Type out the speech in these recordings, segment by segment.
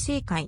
正解。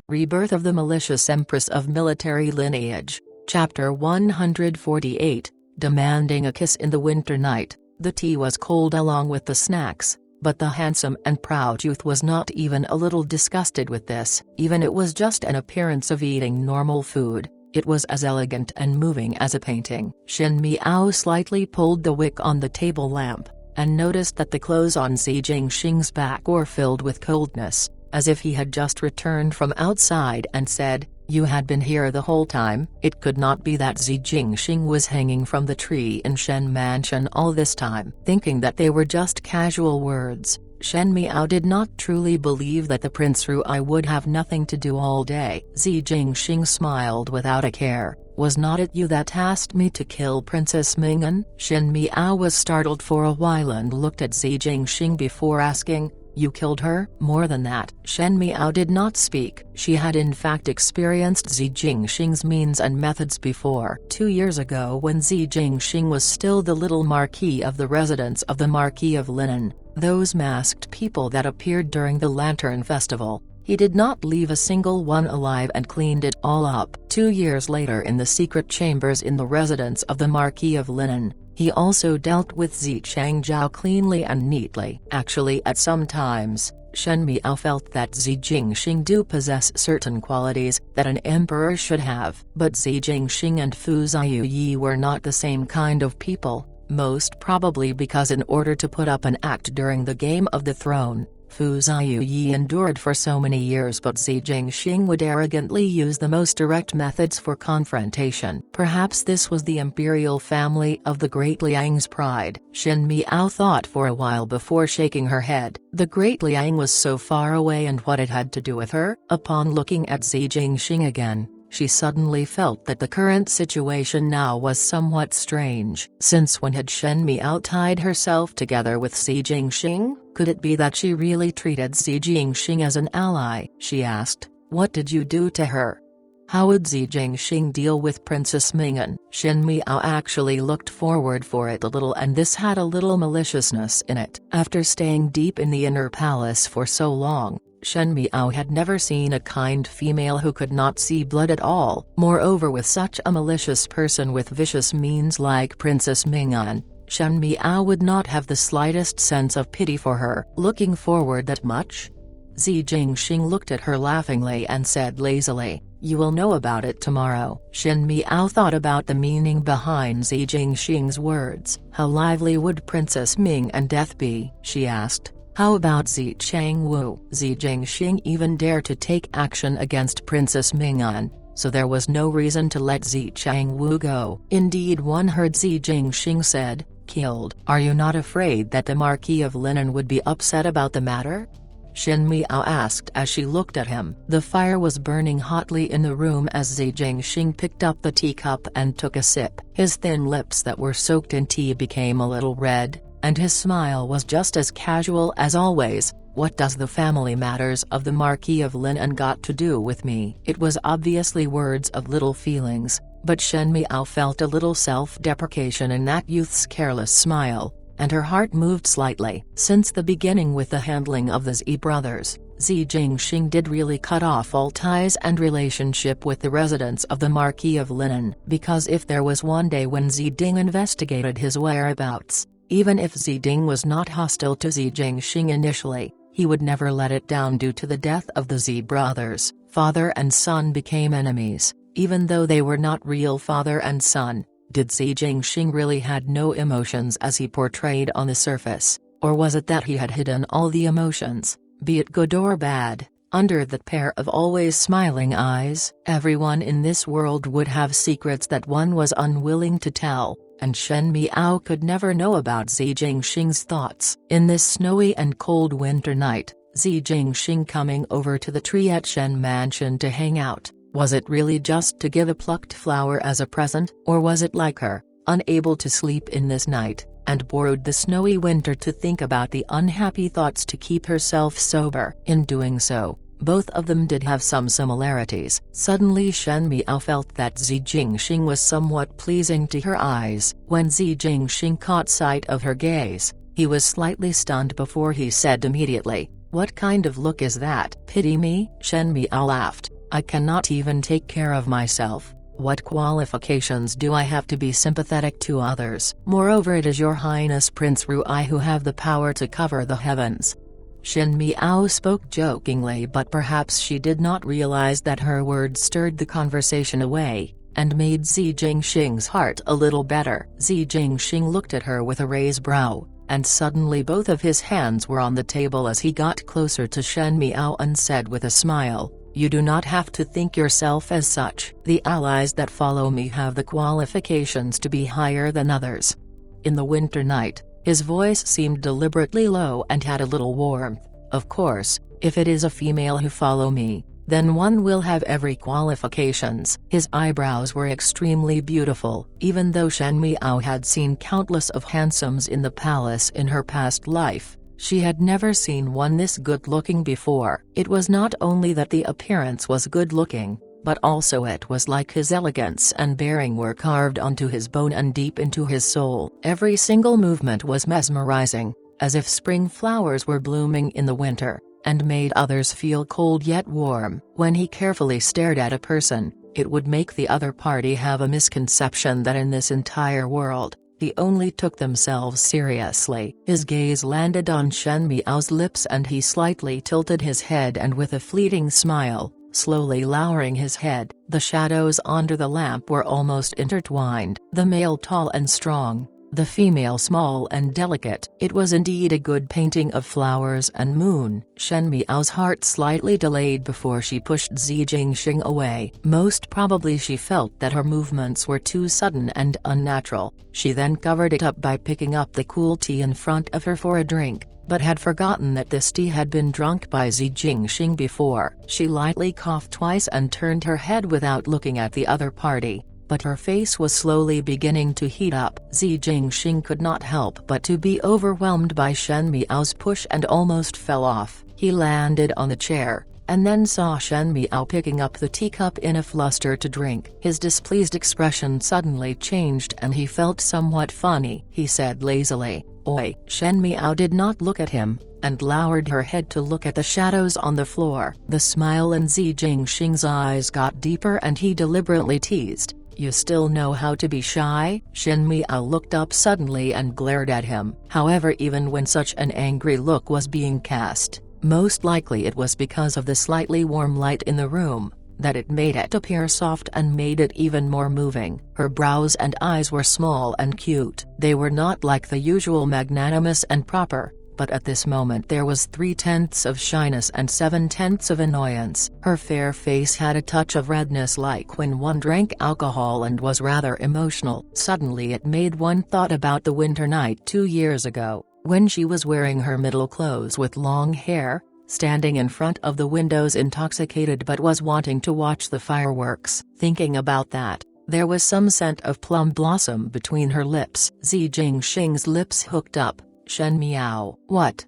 Rebirth of the Malicious Empress of Military Lineage, Chapter 148, Demanding a Kiss in the Winter Night. The tea was cold along with the snacks, but the handsome and proud youth was not even a little disgusted with this. Even it was just an appearance of eating normal food, it was as elegant and moving as a painting. Shen Miao slightly pulled the wick on the table lamp, and noticed that the clothes on Xi Jingxing's back were filled with coldness, as if he had just returned from outside, and said, "You had been here the whole time?" It could not be that Xi Jingxing was hanging from the tree in Shen Mansion all this time. Thinking that they were just casual words, Shen Miao did not truly believe that the Prince Ruai would have nothing to do all day. Xi Jingxing smiled without a care. "Was not it you that asked me to kill Princess Mingan?" Shen Miao was startled for a while and looked at Xi Jingxing before asking, "You killed her?" More than that, Shen Miao did not speak. She had in fact experienced Xi Jingxing's means and methods before. 2 years ago, when Xi Jingxing was still the little marquis of the residence of the Marquis of Linen, those masked people that appeared during the Lantern Festival, he did not leave a single one alive and cleaned it all up. 2 years later, in the secret chambers in the residence of the Marquis of Linen, he also dealt with Xi Changzhou cleanly and neatly. Actually, at some times, Shen Miao felt that Xi Jingxing do possess certain qualities that an emperor should have. But Xi Jingxing and Fu Ziyu were not the same kind of people, most probably because in order to put up an act during the Game of the Throne, Fu Ziyu endured for so many years, but Xi Jingxing would arrogantly use the most direct methods for confrontation. Perhaps this was the imperial family of the Great Liang's pride. Shen Miao thought for a while before shaking her head. The Great Liang was so far away, and what it had to do with her? Upon looking at Xi Jingxing again, she suddenly felt that the current situation now was somewhat strange. Since when had Shen Miao tied herself together with Xi Jingxing? Could it be that she really treated Xi Jingxing as an ally? She asked, "What did you do to her? How would Xi Jingxing deal with Princess Mingan?" Shen Miao actually looked forward for it a little, and this had a little maliciousness in it. After staying deep in the inner palace for so long, Shen Miao had never seen a kind female who could not see blood at all. Moreover, with such a malicious person with vicious means like Princess Mingan, Shen Miao would not have the slightest sense of pity for her. Looking forward that much? Xi Jingxing looked at her laughingly and said lazily, "You will know about it tomorrow." Shen Miao thought about the meaning behind Xi Jingxing's words. How lively would Princess Ming and death be? She asked. How about Xi Changwu? Xi Jingxing even dared to take action against Princess Mingan, so there was no reason to let Xi Changwu go. Indeed, one heard Xi Jingxing said, "Killed." Are you not afraid that the Marquis of Linen would be upset about the matter? Shen Miao asked as she looked at him. The fire was burning hotly in the room as Xi Jingxing picked up the teacup and took a sip. His thin lips that were soaked in tea became a little red, and his smile was just as casual as always. "What does the family matters of the Marquis of Linen got to do with me?" It was obviously words of little feelings, but Shen Miao felt a little self-deprecation in that youth's careless smile, and her heart moved slightly. Since the beginning with the handling of the Xi brothers, Xi Jingxing did really cut off all ties and relationship with the residents of the Marquis of Linen, because if there was one day when Xi Ding investigated his whereabouts, even if Xi Ding was not hostile to Xi Jingxing initially, he would never let it down. Due to the death of the Xi brothers, father and son became enemies, even though they were not real father and son. Did Xi Jingxing really had no emotions as he portrayed on the surface, or was it that he had hidden all the emotions, be it good or bad, under that pair of always smiling eyes? Everyone in this world would have secrets that one was unwilling to tell, and Shen Miao could never know about Xi Jingxing's thoughts. In this snowy and cold winter night, Xi Jingxing coming over to the tree at Shen Mansion to hang out, was it really just to give a plucked flower as a present, or was it like her, unable to sleep in this night, and borrowed the snowy winter to think about the unhappy thoughts to keep herself sober? In doing so, both of them did have some similarities. Suddenly Shen Miao felt that Xi Jingxing was somewhat pleasing to her eyes. When Xi Jingxing caught sight of her gaze, he was slightly stunned before he said immediately, What kind of look is that? Pity me? Shen Miao laughed. I cannot even take care of myself. What qualifications do I have to be sympathetic to others? Moreover, it is your Highness Prince Ruai who have the power to cover the heavens. Shen Miao spoke jokingly, but perhaps she did not realize that her words stirred the conversation away, and made Zi Jingxing's heart a little better. Zi Jingxing looked at her with a raised brow, and suddenly both of his hands were on the table as he got closer to Shen Miao and said with a smile, "You do not have to think yourself as such. The allies that follow me have the qualifications to be higher than others." In the winter night, his voice seemed deliberately low and had a little warmth. "Of course, if it is a female who follow me, then one will have every qualifications." His eyebrows were extremely beautiful. Even though Shen Miao had seen countless of handsomes in the palace in her past life, she had never seen one this good-looking before. It was not only that the appearance was good-looking, but also it was like his elegance and bearing were carved onto his bone and deep into his soul. Every single movement was mesmerizing, as if spring flowers were blooming in the winter, and made others feel cold yet warm. When he carefully stared at a person, it would make the other party have a misconception that in this entire world, he only took themselves seriously. His gaze landed on Shen Miao's lips and he slightly tilted his head and with a fleeting smile, slowly lowering his head. The shadows under the lamp were almost intertwined, the male tall and strong, the female small and delicate. It was indeed a good painting of flowers and moon. Shen Miao's heart slightly delayed before she pushed Zi Jingxing away. Most probably she felt that her movements were too sudden and unnatural. She then covered it up by picking up the cool tea in front of her for a drink, but had forgotten that this tea had been drunk by Zi Jingxing before. She lightly coughed twice and turned her head without looking at the other party, but her face was slowly beginning to heat up. Zi Jingxing could not help but to be overwhelmed by Shen Miao's push and almost fell off. He landed on the chair, and then saw Shen Miao picking up the teacup in a fluster to drink. His displeased expression suddenly changed and he felt somewhat funny. He said lazily, "Oi." Shen Miao did not look at him, and lowered her head to look at the shadows on the floor. The smile in Zi Jingxing's eyes got deeper and he deliberately teased, "You still know how to be shy?" Shen Miao looked up suddenly and glared at him. However, even when such an angry look was being cast, most likely it was because of the slightly warm light in the room, that it made it appear soft and made it even more moving. Her brows and eyes were small and cute. They were not like the usual magnanimous and proper, but at this moment there was 3/10 of shyness and 7/10 of annoyance. Her fair face had a touch of redness like when one drank alcohol and was rather emotional. Suddenly it made one thought about the winter night 2 years ago, when she was wearing her middle clothes with long hair, standing in front of the windows intoxicated but was wanting to watch the fireworks. Thinking about that, there was some scent of plum blossom between her lips. Zi Jingxing's lips hooked up. "Shen Miao." "What?"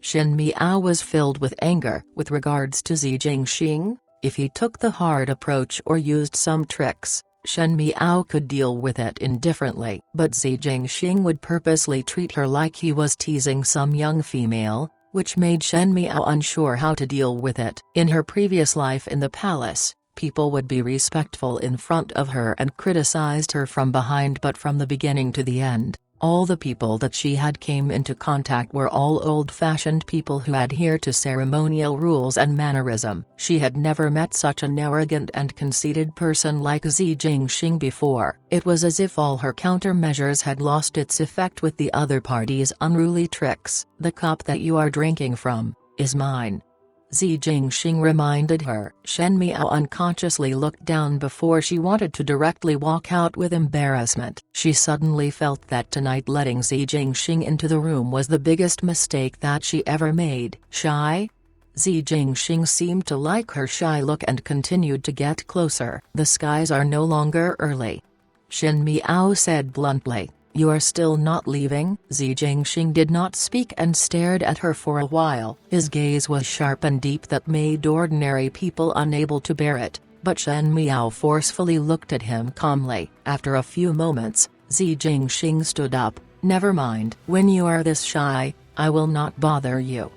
Shen Miao was filled with anger. With regards to Zi Jingxing, if he took the hard approach or used some tricks, Shen Miao could deal with it indifferently. But Zi Jingxing would purposely treat her like he was teasing some young female, which made Shen Miao unsure how to deal with it. In her previous life in the palace, people would be respectful in front of her and criticized her from behind, but from the beginning to the end, all the people that she had came into contact were all old-fashioned people who adhere to ceremonial rules and mannerism. She had never met such an arrogant and conceited person like Zi Jingxing before. It was as if all her countermeasures had lost its effect with the other party's unruly tricks. "The cup that you are drinking from is mine," Zi Jingxing reminded her. Shen Miao unconsciously looked down before she wanted to directly walk out with embarrassment. She suddenly felt that tonight letting Zi Jingxing into the room was the biggest mistake that she ever made. "Shy?" Zi Jingxing seemed to like her shy look and continued to get closer. "The skies are no longer early," Shen Miao said bluntly. "You are still not leaving?" Zi Jingxing did not speak and stared at her for a while. His gaze was sharp and deep that made ordinary people unable to bear it, but Shen Miao forcefully looked at him calmly. After a few moments, Zi Jingxing stood up. "Never mind. When you are this shy, I will not bother you."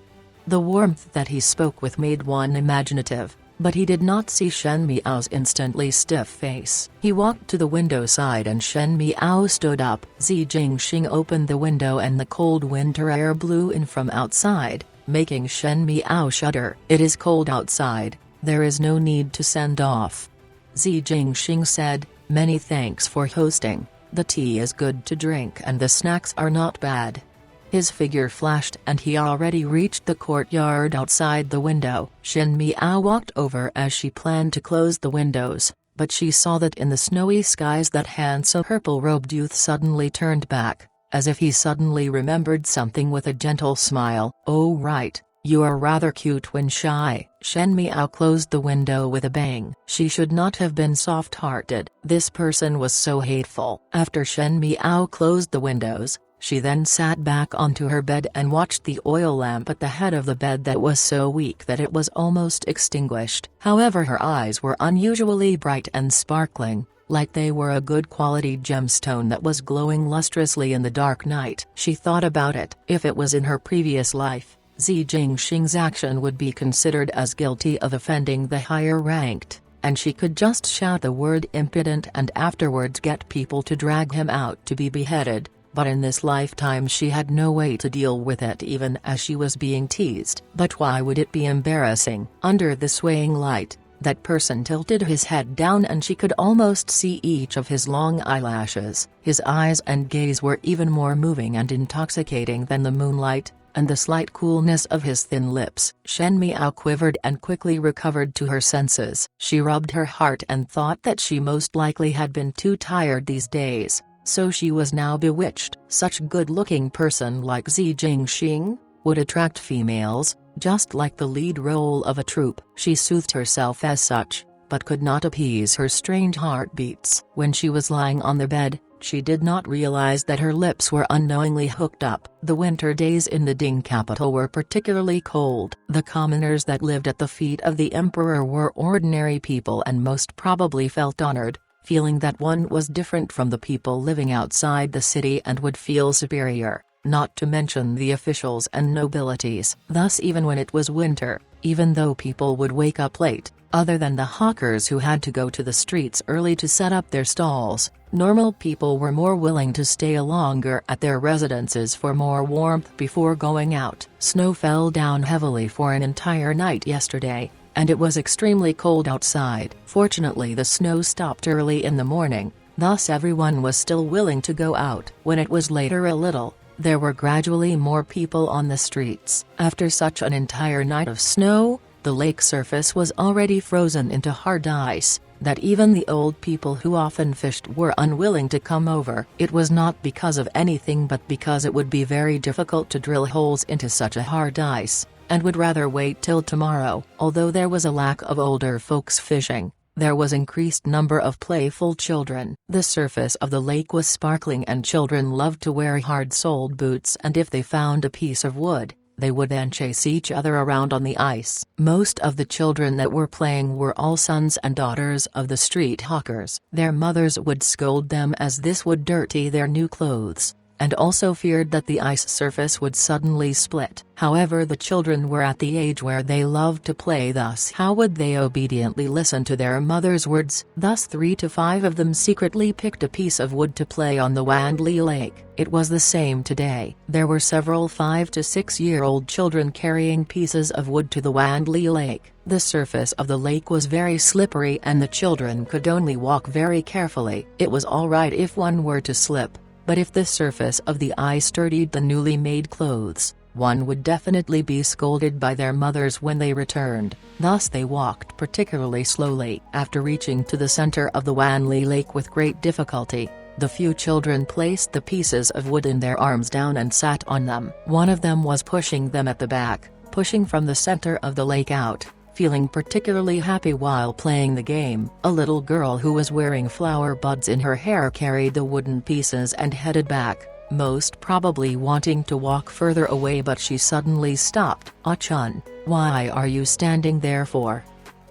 The warmth that he spoke with made one imaginative, but he did not see Shen Miao's instantly stiff face. He walked to the window side and Shen Miao stood up. Zi Jingxing opened the window and the cold winter air blew in from outside, making Shen Miao shudder. "It is cold outside, there is no need to send off," Zi Jingxing said. "Many thanks for hosting, the tea is good to drink and the snacks are not bad." His figure flashed and he already reached the courtyard outside the window. Shen Miao walked over as she planned to close the windows, but she saw that in the snowy skies that handsome purple-robed youth suddenly turned back, as if he suddenly remembered something with a gentle smile. "Oh right, you are rather cute when shy." Shen Miao closed the window with a bang. She should not have been soft-hearted. This person was so hateful. After Shen Miao closed the windows, she then sat back onto her bed and watched the oil lamp at the head of the bed that was so weak that it was almost extinguished. However, her eyes were unusually bright and sparkling, like they were a good quality gemstone that was glowing lustrously in the dark night. She thought about it. If it was in her previous life, Zi Jingxing's action would be considered as guilty of offending the higher ranked, and she could just shout the word impudent and afterwards get people to drag him out to be beheaded. But in this lifetime she had no way to deal with it even as she was being teased. But why would it be embarrassing? Under the swaying light, that person tilted his head down and she could almost see each of his long eyelashes. His eyes and gaze were even more moving and intoxicating than the moonlight, and the slight coolness of his thin lips. Shen Miao quivered and quickly recovered to her senses. She rubbed her heart and thought that she most likely had been too tired these days. So she was now bewitched. Such good-looking person like Zi Jingxing would attract females, just like the lead role of a troupe. She soothed herself as such, but could not appease her strange heartbeats. When she was lying on the bed, she did not realize that her lips were unknowingly hooked up. The winter days in the Ding capital were particularly cold. The commoners that lived at the feet of the emperor were ordinary people and most probably felt honored, feeling that one was different from the people living outside the city and would feel superior, not to mention the officials and nobilities. Thus even when it was winter, even though people would wake up late, other than the hawkers who had to go to the streets early to set up their stalls, normal people were more willing to stay longer at their residences for more warmth before going out. Snow fell down heavily for an entire night yesterday, and it was extremely cold outside. Fortunately the snow stopped early in the morning, thus everyone was still willing to go out. When it was later a little, there were gradually more people on the streets. After such an entire night of snow, the lake surface was already frozen into hard ice, that even the old people who often fished were unwilling to come over. It was not because of anything but because it would be very difficult to drill holes into such a hard ice, and would rather wait till tomorrow. Although there was a lack of older folks fishing, there was increased number of playful children. The surface of the lake was sparkling and children loved to wear hard-soled boots, and if they found a piece of wood, they would then chase each other around on the ice. Most of the children that were playing were all sons and daughters of the street hawkers. Their mothers would scold them as this would dirty their new clothes, and also feared that the ice surface would suddenly split. However, the children were at the age where they loved to play, thus how would they obediently listen to their mother's words? Thus 3 to 5 of them secretly picked a piece of wood to play on the Wanli Lake. It was the same today. There were several 5 to 6-year-old children carrying pieces of wood to the Wanli Lake. The surface of the lake was very slippery and the children could only walk very carefully. It was alright if one were to slip, but if the surface of the ice dirtied the newly made clothes, one would definitely be scolded by their mothers when they returned. Thus they walked particularly slowly. After reaching to the center of the Wanli Lake with great difficulty, the few children placed the pieces of wood in their arms down and sat on them. One of them was pushing them at the back, pushing from the center of the lake out, feeling particularly happy while playing the game. A little girl who was wearing flower buds in her hair carried the wooden pieces and headed back, most probably wanting to walk further away, but she suddenly stopped. "Ah-chun, why are you standing there for?"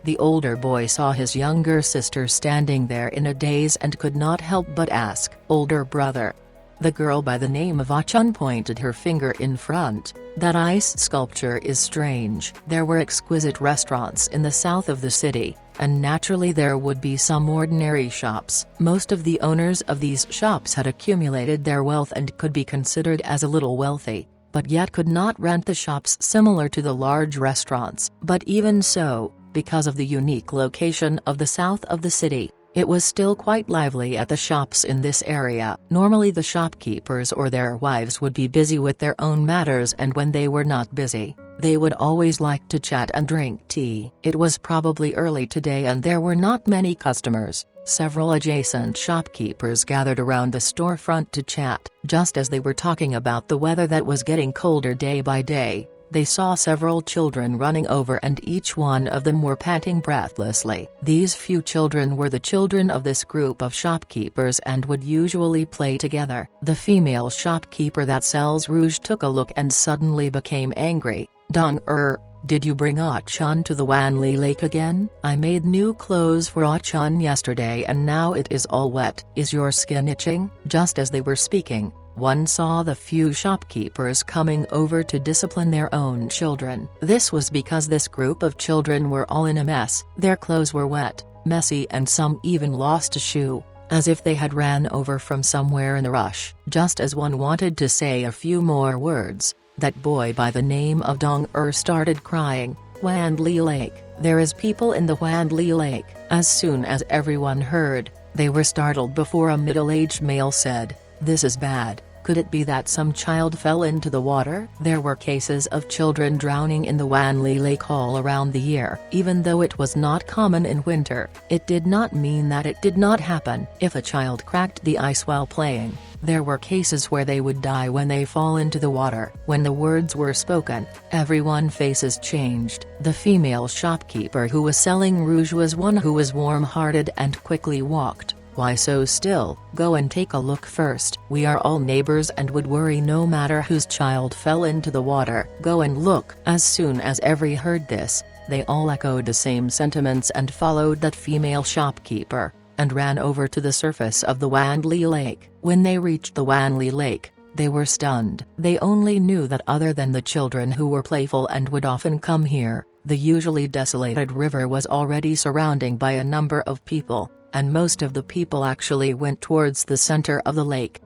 The older boy saw his younger sister standing there in a daze and could not help but ask. "Older brother, The girl by the name of Ah-chun pointed her finger in front. That ice sculpture is strange. There were exquisite restaurants in the south of the city, and naturally there would be some ordinary shops. Most of the owners of these shops had accumulated their wealth and could be considered as a little wealthy, but yet could not rent the shops similar to the large restaurants. But even so, because of the unique location of the south of the city, it was still quite lively at the shops in this area. Normally the shopkeepers or their wives would be busy with their own matters, and when they were not busy, they would always like to chat and drink tea. It was probably early today and there were not many customers. Several adjacent shopkeepers gathered around the storefront to chat. Just as they were talking about the weather that was getting colder day by day, they saw several children running over, and each one of them were panting breathlessly. These few children were the children of this group of shopkeepers and would usually play together. The female shopkeeper that sells rouge took a look and suddenly became angry. "Dong-er, did you bring Ah-chun to the Wanli Lake again? I made new clothes for Ah-chun yesterday and now it is all wet. Is your skin itching?" Just as they were speaking, one saw the few shopkeepers coming over to discipline their own children. This was because this group of children were all in a mess. Their clothes were wet, messy, and some even lost a shoe, as if they had ran over from somewhere in a rush. Just as one wanted to say a few more words, that boy by the name of Dong-er started crying, "Wanli Lake, there is people in the Wanli Lake." As soon as everyone heard, they were startled before a middle-aged male said, "This is bad. Could it be that some child fell into the water?" There were cases of children drowning in the Wanli Lake all around the year. Even though it was not common in winter, it did not mean that it did not happen. If a child cracked the ice while playing, there were cases where they would die when they fall into the water. When the words were spoken, everyone's faces changed. The female shopkeeper who was selling rouge was one who was warm-hearted and quickly walked. "Why so still? Go and take a look first. We are all neighbors and would worry no matter whose child fell into the water. Go and look." As soon as everyone heard this, they all echoed the same sentiments and followed that female shopkeeper, and ran over to the surface of the Wanli Lake. When they reached the Wanli Lake, they were stunned. They only knew that other than the children who were playful and would often come here, the usually desolated river was already surrounded by a number of people, and most of the people actually went towards the center of the lake.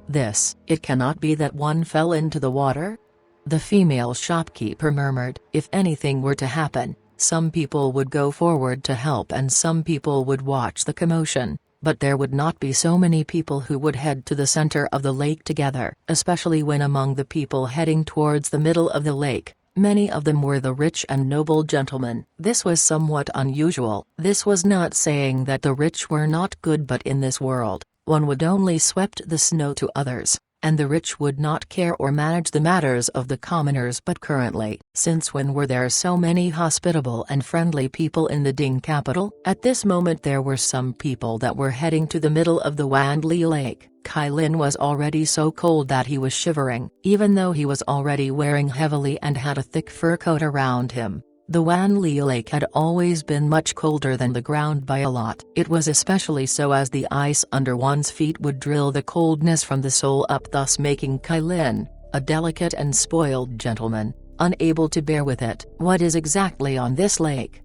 It cannot be that one fell into the water?" the female shopkeeper murmured. If anything were to happen, some people would go forward to help and some people would watch the commotion, but there would not be so many people who would head to the center of the lake together, especially when among the people heading towards the middle of the lake, many of them were the rich and noble gentlemen. This was somewhat unusual. This was not saying that the rich were not good, but in this world, one would only swept the snow to others, and the rich would not care or manage the matters of the commoners. But currently, since when were there so many hospitable and friendly people in the Ding capital? At this moment there were some people that were heading to the middle of the Wanli Lake. Kailin was already so cold that he was shivering. Even though he was already wearing heavily and had a thick fur coat around him, the Wanli Lake had always been much colder than the ground by a lot. It was especially so as the ice under one's feet would drill the coldness from the sole up, thus making Kailin, a delicate and spoiled gentleman, unable to bear with it. "What is exactly on this lake?"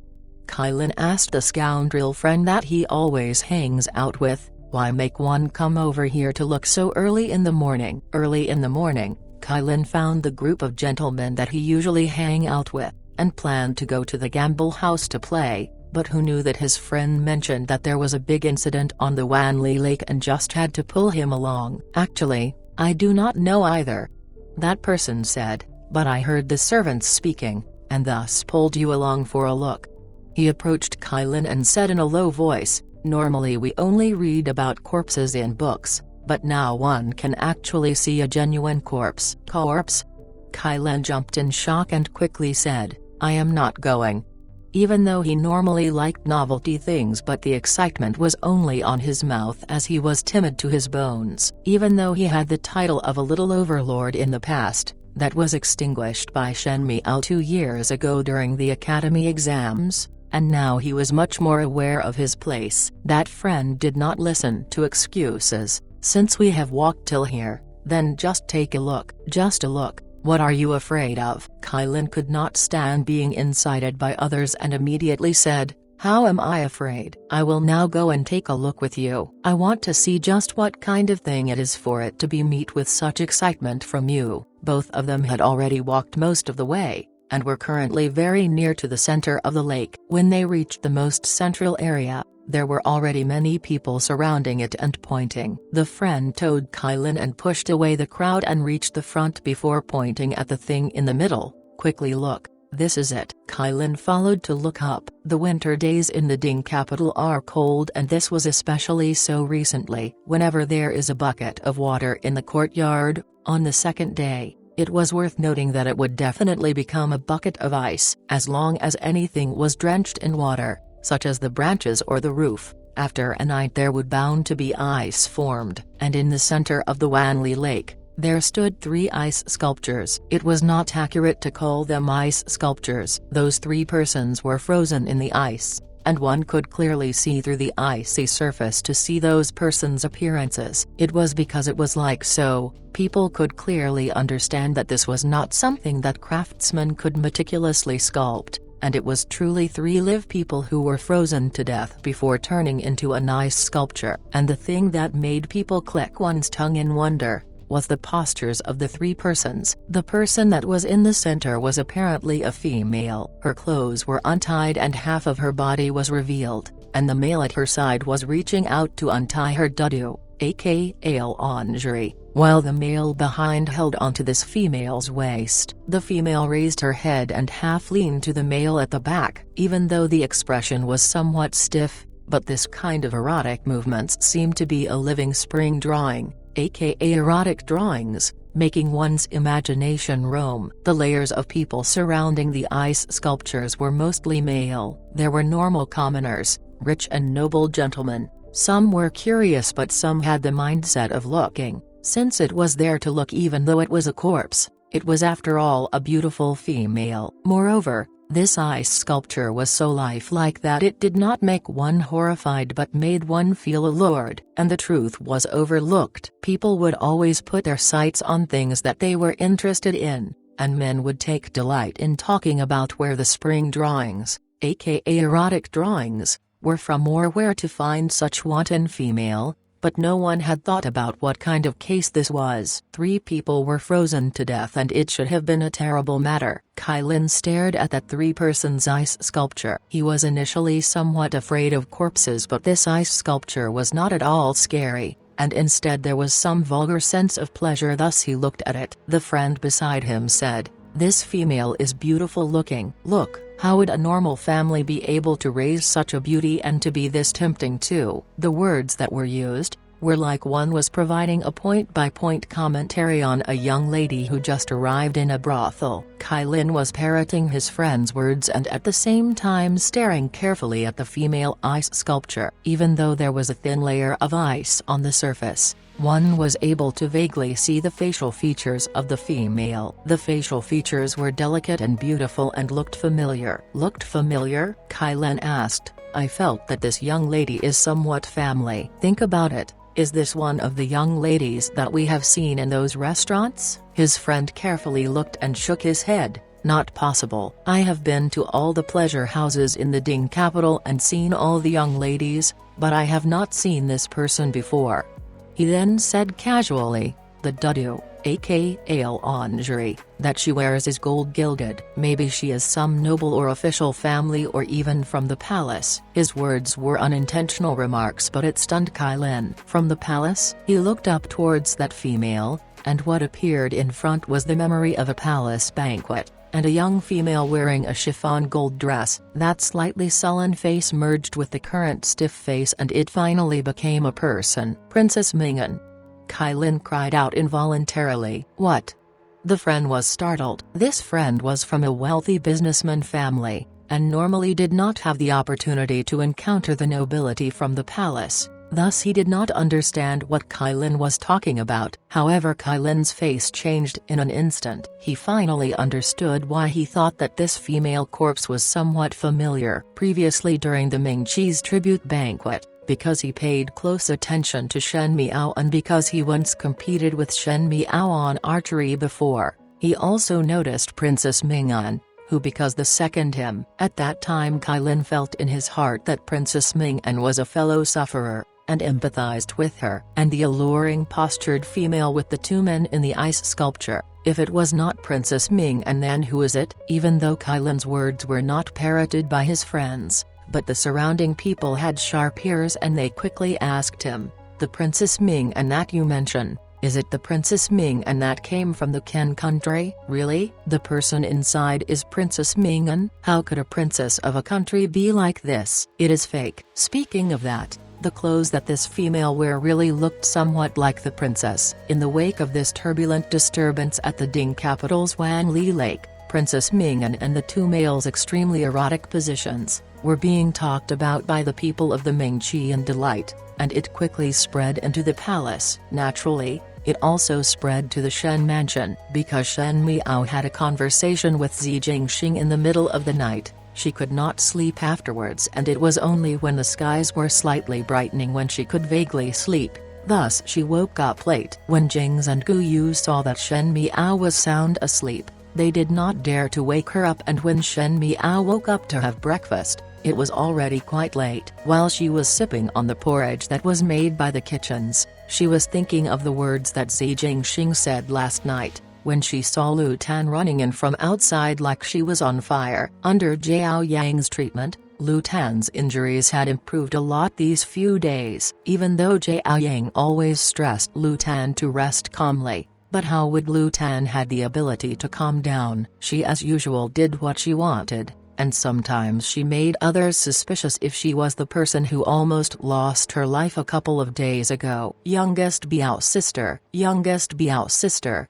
Kailin asked the scoundrel friend that he always hangs out with. "Why make one come over here to look so early in the morning?" Early in the morning, Kailin found the group of gentlemen that he usually hang out with, and planned to go to the gamble house to play, but who knew that his friend mentioned that there was a big incident on the Wanli Lake and just had to pull him along. "Actually, I do not know either," that person said, "but I heard the servants speaking, and thus pulled you along for a look." He approached Kailin and said in a low voice, "Normally we only read about corpses in books, but now one can actually see a genuine corpse." "Corpse?" Kailin jumped in shock and quickly said, "I am not going." Even though he normally liked novelty things, but the excitement was only on his mouth as he was timid to his bones. Even though he had the title of a little overlord in the past, that was extinguished by Shen Miao 2 years ago during the academy exams, and now he was much more aware of his place. That friend did not listen to excuses. "Since we have walked till here, Then just take a look. Just a look. What are you afraid of? Kylin could not stand being incited by others and immediately said, "How am I afraid? I will now go and take a look with you. I want to see just what kind of thing it is for it to be met with such excitement from you." Both of them had already walked most of the way, and were currently very near to the center of the lake. When they reached the most central area, there were already many people surrounding it and pointing. The friend towed Kylin and pushed away the crowd and reached the front before pointing at the thing in the middle. "Quickly look, this is it." Kylin followed to look up. The winter days in the Ding capital are cold, and this was especially so recently. Whenever there is a bucket of water in the courtyard, on the second day, it was worth noting that it would definitely become a bucket of ice. As long as anything was drenched in water, such as the branches or the roof, after a night there would bound to be ice formed. And in the center of the Wanli Lake, there stood 3 ice sculptures. It was not accurate to call them ice sculptures. Those 3 persons were frozen in the ice, and one could clearly see through the icy surface to see those persons' appearances. It was because it was like so, people could clearly understand that this was not something that craftsmen could meticulously sculpt, and it was truly 3 live people who were frozen to death before turning into a nice sculpture. And the thing that made people click one's tongue in wonder was the postures of the 3 persons. The person that was in the center was apparently a female. Her clothes were untied and half of her body was revealed, and the male at her side was reaching out to untie her dudu, aka lingerie, while the male behind held onto this female's waist. The female raised her head and half leaned to the male at the back, even though the expression was somewhat stiff, but this kind of erotic movements seemed to be a living spring drawing, aka erotic drawings, making one's imagination roam. The layers of people surrounding the ice sculptures were mostly male. There were normal commoners, rich and noble gentlemen. Some were curious, but some had the mindset of looking, since it was there to look even though it was a corpse. It was after all a beautiful female. Moreover, this ice sculpture was so lifelike that it did not make one horrified but made one feel allured. And the truth was overlooked. People would always put their sights on things that they were interested in, and men would take delight in talking about where the spring drawings, aka erotic drawings, were from or where to find such wanton female, but no one had thought about what kind of case this was. 3 people were frozen to death, and it should have been a terrible matter. Kylin stared at that 3 persons ice sculpture. He was initially somewhat afraid of corpses, but this ice sculpture was not at all scary, and instead there was some vulgar sense of pleasure. Thus he looked at it. The friend beside him said, "This female is beautiful looking. Look, how would a normal family be able to raise such a beauty and to be this tempting too?" The words that were used were like one was providing a point-by-point commentary on a young lady who just arrived in a brothel. Kylin was parroting his friend's words and at the same time staring carefully at the female ice sculpture. Even though there was a thin layer of ice on the surface, one was able to vaguely see the facial features of the female. The facial features were delicate and beautiful and looked familiar. Looked familiar? Kylin asked. "I felt that this young lady is somewhat family." "Think about it. Is this one of the young ladies that we have seen in those restaurants?" His friend carefully looked and shook his head. "Not possible. I have been to all the pleasure houses in the Ding capital and seen all the young ladies, but I have not seen this person before." He then said casually, "The dudu, aka lingerie, that she wears is gold-gilded. Maybe she is some noble or official family or even from the palace." His words were unintentional remarks, but it stunned Kylin. From the palace? He looked up towards that female, and what appeared in front was the memory of a palace banquet, and a young female wearing a chiffon gold dress. That slightly sullen face merged with the current stiff face and it finally became a person. "Princess Ming'an." Kylin cried out involuntarily. "What?" The friend was startled. This friend was from a wealthy businessman family, and normally did not have the opportunity to encounter the nobility from the palace. Thus he did not understand what Kylin was talking about. However, Kylin's face changed in an instant. He finally understood why he thought that this female corpse was somewhat familiar. Previously during the Ming Chi's tribute banquet, because he paid close attention to Shen Miao and because he once competed with Shen Miao on archery before. He also noticed Princess Ming'an, who because the second him. At that time Kailin felt in his heart that Princess Ming'an was a fellow sufferer, and empathized with her. And the alluring postured female with the two men in the ice sculpture, if it was not Princess Ming'an then who is it? Even though Kailin's words were not parroted by his friends, but the surrounding people had sharp ears and they quickly asked him, "The Princess Ming'an that you mention, is it the Princess Ming'an that came from the Ken country?" "Really? The person inside is Princess Ming'an? How could a princess of a country be like this? It is fake." Speaking of that, the clothes that this female wear really looked somewhat like the princess. In the wake of this turbulent disturbance at the Ding capital's Wanli Lake, Princess Ming'an and the two males' extremely erotic positions were being talked about by the people of the Mingqian Delight, and it quickly spread into the palace. Naturally, it also spread to the Shen mansion. Because Shen Miao had a conversation with Xi Jingxing in the middle of the night, she could not sleep afterwards, and it was only when the skies were slightly brightening when she could vaguely sleep. Thus she woke up late. When Jings and Gu Yu saw that Shen Miao was sound asleep, they did not dare to wake her up, and when Shen Miao woke up to have breakfast, it was already quite late. While she was sipping on the porridge that was made by the kitchens, she was thinking of the words that Xi Jingxing said last night, when she saw Lu Tan running in from outside like she was on fire. Under Zhao Yang's treatment, Lu Tan's injuries had improved a lot these few days. Even though Zhao Yang always stressed Lu Tan to rest calmly, but how would Lu Tan had the ability to calm down? She as usual did what she wanted, and sometimes she made others suspicious if she was the person who almost lost her life a couple of days ago. Youngest Biao's sister, youngest Biao's sister.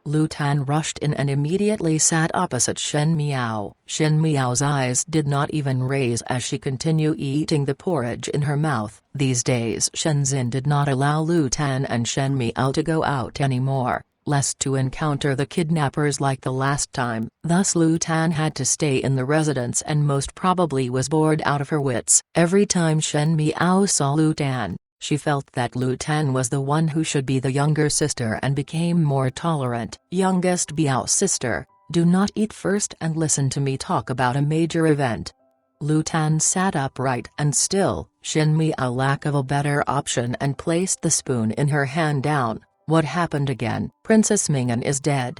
Lu Tan rushed in and immediately sat opposite Shen Miao. Shen Miao's eyes did not even raise as she continued eating the porridge in her mouth. These days Shenzhen did not allow Lu Tan and Shen Miao to go out anymore, lest to encounter the kidnappers like the last time. Thus Lu Tan had to stay in the residence and most probably was bored out of her wits. Every time Shen Miao saw Lu Tan, she felt that Lu Tan was the one who should be the younger sister and became more tolerant. Youngest Biao's sister, do not eat first and listen to me talk about a major event. Lu Tan sat upright and still. Shen Miao lack of a better option and placed the spoon in her hand down. What happened again? Princess Ming'an is dead.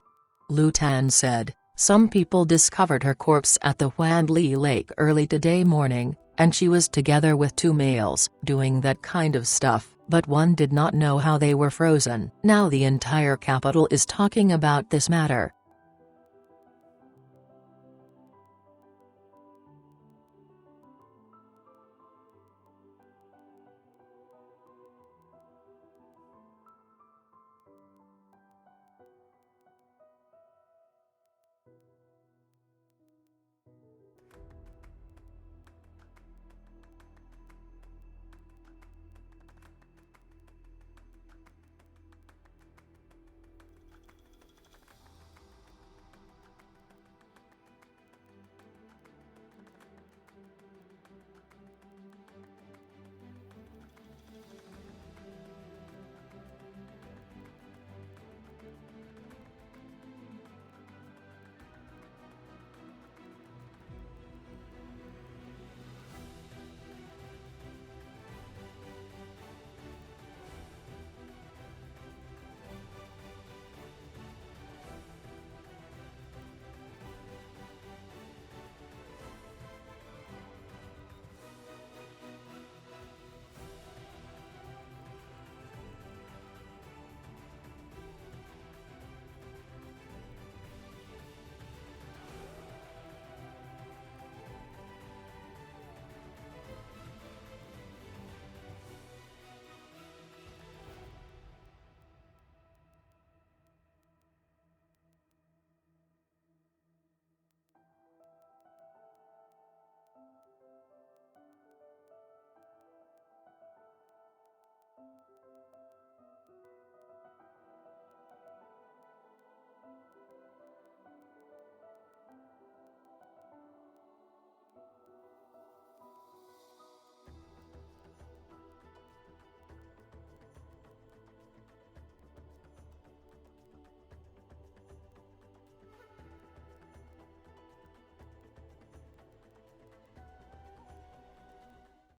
Lu Tan said. Some people discovered her corpse at the Wanli Lake early today morning, and she was together with two males doing that kind of stuff, but one did not know how they were frozen. Now the entire capital is talking about this matter.